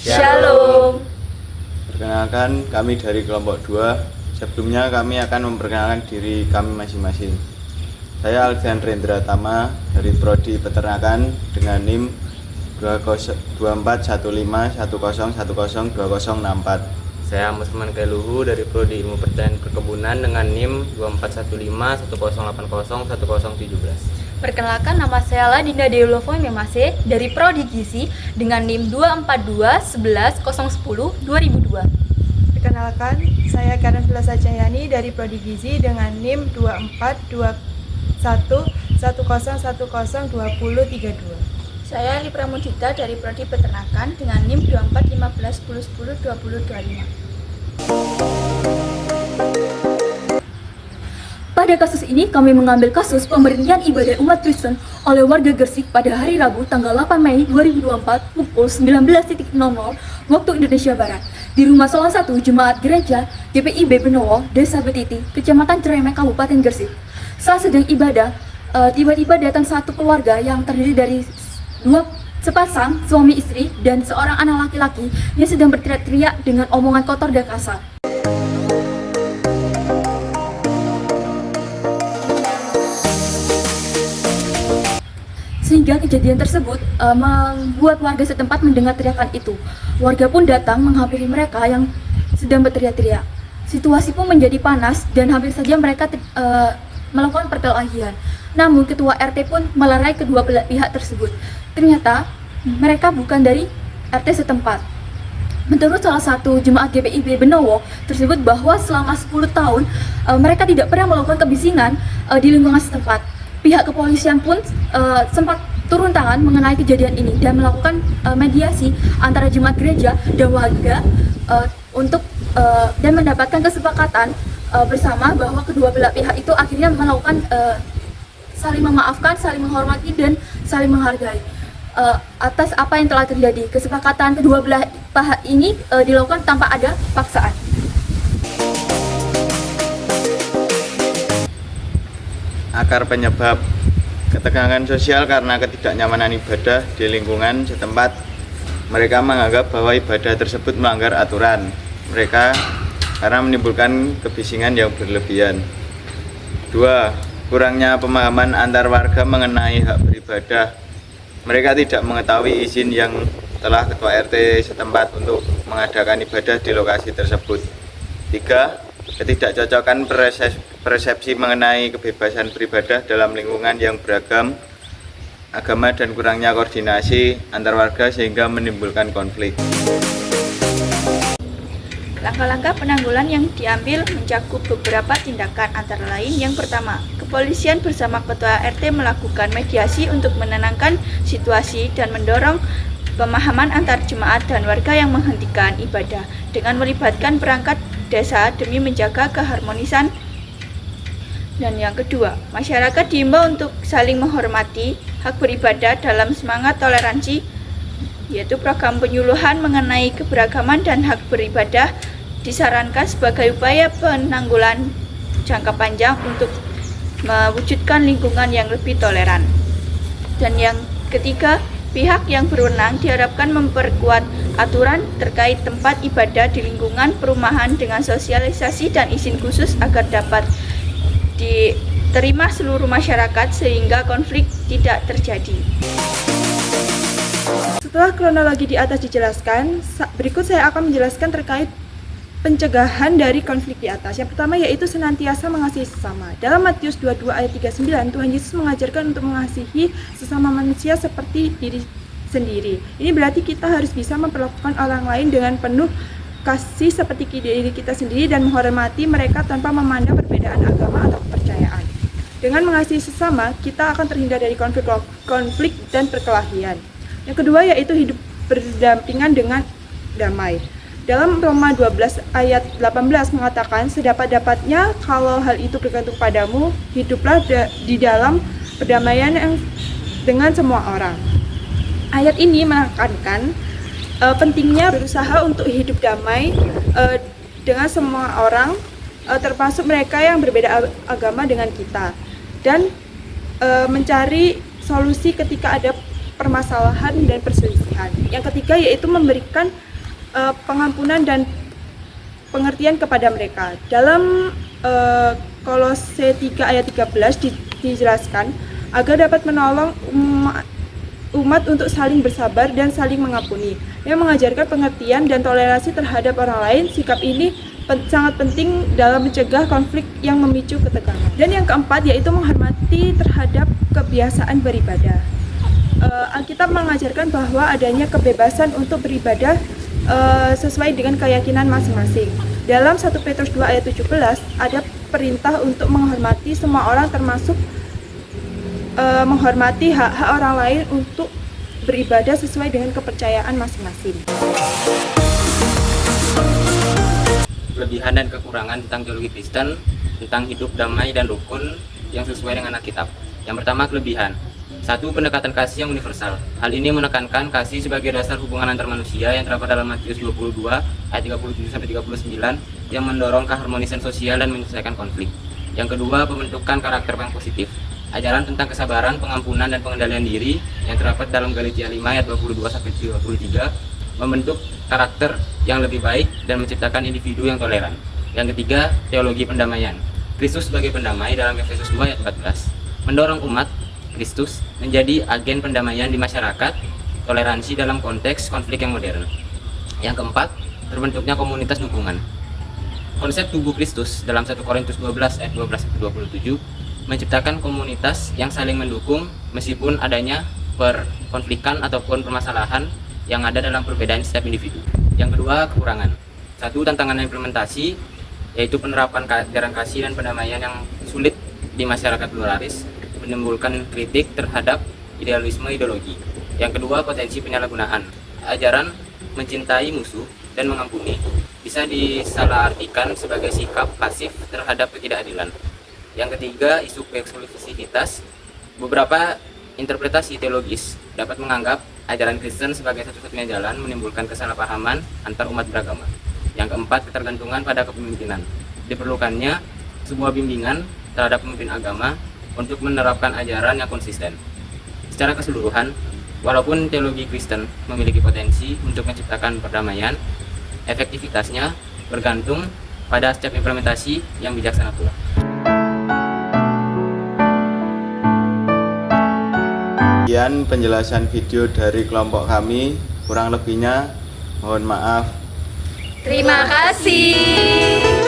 Shalom. Perkenalkan, kami dari kelompok 2. Sebelumnya kami akan memperkenalkan diri kami masing-masing. Saya Alfian Rendra Tama dari Prodi Peternakan dengan NIM 241510102064. Saya Musman Keluhu dari Prodi Ilmu Pertanian Perkebunan dengan NIM 241510801017. Perkenalkan, nama saya Ladinda Deulofo Memase dari Prodi Gizi dengan NIM 2421110102002. Perkenalkan, saya Karen Filasa Cahyani dari Prodi Gizi dengan NIM 242110102032. Saya Li Pramudita dari Prodi Peternakan dengan NIM 241510102025. Pada kasus ini, kami mengambil kasus pemberhentian ibadah umat Kristen oleh warga Gresik pada hari Rabu tanggal 8 Mei 2024 pukul 19.00 waktu Indonesia Barat di rumah salah satu jemaat gereja GPIB Benowo, Desa Betiti, Kecamatan Ceremek, Kabupaten Gresik. Saat sedang ibadah, tiba-tiba datang satu keluarga yang terdiri dari sepasang suami istri dan seorang anak laki-laki yang sedang berteriak-teriak dengan omongan kotor dan kasar. Sehingga kejadian tersebut membuat warga setempat mendengar teriakan itu. Warga pun datang menghampiri mereka yang sedang berteriak-teriak. Situasi pun menjadi panas dan hampir saja mereka melakukan perkelahian. Namun ketua RT pun melerai kedua belah pihak tersebut. Ternyata mereka bukan dari RT setempat. Menurut salah satu jemaat GPIB Benowo tersebut bahwa selama 10 tahun mereka tidak pernah melakukan kebisingan di lingkungan setempat. Pihak kepolisian pun sempat turun tangan mengenai kejadian ini dan melakukan mediasi antara jemaat gereja dan warga untuk dan mendapatkan kesepakatan bersama bahwa kedua belah pihak itu akhirnya melakukan saling memaafkan, saling menghormati dan saling menghargai. Atas apa yang telah terjadi, kesepakatan kedua belah pihak ini dilakukan tanpa ada paksaan. Akar penyebab ketegangan sosial karena ketidaknyamanan ibadah di lingkungan setempat. Mereka menganggap bahwa ibadah tersebut melanggar aturan mereka karena menimbulkan kebisingan yang berlebihan. 2. Kurangnya pemahaman antar warga mengenai hak beribadah. Mereka tidak mengetahui izin yang telah ketua RT setempat untuk mengadakan ibadah di lokasi tersebut. 3. Ketidakcocokan persepsi mengenai kebebasan beribadah dalam lingkungan yang beragam agama dan kurangnya koordinasi antar warga sehingga menimbulkan konflik. Langkah-langkah penanggulan yang diambil mencakup beberapa tindakan, antara lain yang pertama, kepolisian bersama ketua RT melakukan mediasi untuk menenangkan situasi dan mendorong pemahaman antar jemaat dan warga yang menghentikan ibadah dengan melibatkan perangkat desa demi menjaga keharmonisan. Dan yang kedua, masyarakat diimbau untuk saling menghormati hak beribadah dalam semangat toleransi, yaitu program penyuluhan mengenai keberagaman dan hak beribadah disarankan sebagai upaya penanggulan jangka panjang untuk mewujudkan lingkungan yang lebih toleran. Dan yang ketiga, pihak yang berwenang diharapkan memperkuat aturan terkait tempat ibadah di lingkungan perumahan dengan sosialisasi dan izin khusus agar dapat diterima seluruh masyarakat sehingga konflik tidak terjadi. Setelah kronologi di atas dijelaskan, berikut saya akan menjelaskan terkait pencegahan dari konflik di atas. Yang pertama yaitu senantiasa mengasihi sesama. Dalam Matius 22 ayat 39, Tuhan Yesus mengajarkan untuk mengasihi sesama manusia seperti diri sendiri. Ini berarti kita harus bisa memperlakukan orang lain dengan penuh kasih seperti diri kita sendiri dan menghormati mereka tanpa memandang perbedaan agama atau kepercayaan. Dengan mengasihi sesama, kita akan terhindar dari konflik dan perkelahian. Yang kedua yaitu hidup berdampingan dengan damai. Dalam Roma 12 ayat 18 mengatakan, sedapat-dapatnya kalau hal itu bergantung padamu, hiduplah di dalam perdamaian dengan semua orang. Ayat ini menekankan pentingnya berusaha untuk hidup damai dengan semua orang, termasuk mereka yang berbeda agama dengan kita, dan mencari solusi ketika ada permasalahan dan perselisihan. Yang ketiga yaitu memberikan pengampunan dan pengertian kepada mereka. Dalam Kolose 3 ayat 13 dijelaskan agar dapat menolong umat untuk saling bersabar dan saling mengampuni, yang mengajarkan pengertian dan toleransi terhadap orang lain. Sikap ini sangat penting dalam mencegah konflik yang memicu ketegangan. Dan yang keempat yaitu menghormati terhadap kebiasaan beribadah. Alkitab mengajarkan bahwa adanya kebebasan untuk beribadah sesuai dengan keyakinan masing-masing. Dalam 1 Petrus 2 ayat 17 ada perintah untuk menghormati semua orang, termasuk menghormati hak-hak orang lain untuk beribadah sesuai dengan kepercayaan masing-masing. Kelebihan dan kekurangan tentang teologi Kristen, tentang hidup damai dan rukun yang sesuai dengan Alkitab. Yang pertama, kelebihan. 1. Pendekatan kasih yang universal. Hal ini menekankan kasih sebagai dasar hubungan antar manusia yang terdapat dalam Matius 22 ayat 37-39 yang mendorong keharmonisan sosial dan menyelesaikan konflik. Yang kedua, pembentukan karakter yang positif. Ajaran tentang kesabaran, pengampunan, dan pengendalian diri yang terdapat dalam Galatia 5 ayat 22-23 membentuk karakter yang lebih baik dan menciptakan individu yang toleran. Yang ketiga, teologi pendamaian. Kristus sebagai pendamai dalam Efesus 2 ayat 14 mendorong umat Kristus menjadi agen pendamaian di masyarakat, toleransi dalam konteks konflik yang modern. Yang keempat, terbentuknya komunitas dukungan. Konsep tubuh Kristus dalam 1 Korintus 12 ayat 12-27 menciptakan komunitas yang saling mendukung meskipun adanya perkonflikan ataupun permasalahan yang ada dalam perbedaan setiap individu. Yang kedua, kekurangan. 1. Tantangan implementasi, yaitu penerapan ajaran kasih dan pendamaian yang sulit di masyarakat pluralis, menimbulkan kritik terhadap idealisme ideologi. Yang kedua, potensi penyalahgunaan. Ajaran mencintai musuh dan mengampuni bisa disalahartikan sebagai sikap pasif terhadap ketidakadilan. Yang ketiga, isu eksklusivitas. Beberapa interpretasi teologis dapat menganggap ajaran Kristen sebagai satu-satunya jalan menimbulkan kesalahpahaman antar umat beragama. Yang keempat, ketergantungan pada kepemimpinan. Diperlukannya sebuah bimbingan terhadap pemimpin agama untuk menerapkan ajaran yang konsisten. Secara keseluruhan, walaupun teologi Kristen memiliki potensi untuk menciptakan perdamaian, efektivitasnya bergantung pada setiap implementasi yang bijaksana pula. Sekian penjelasan video dari kelompok kami, kurang lebihnya mohon maaf. Terima kasih.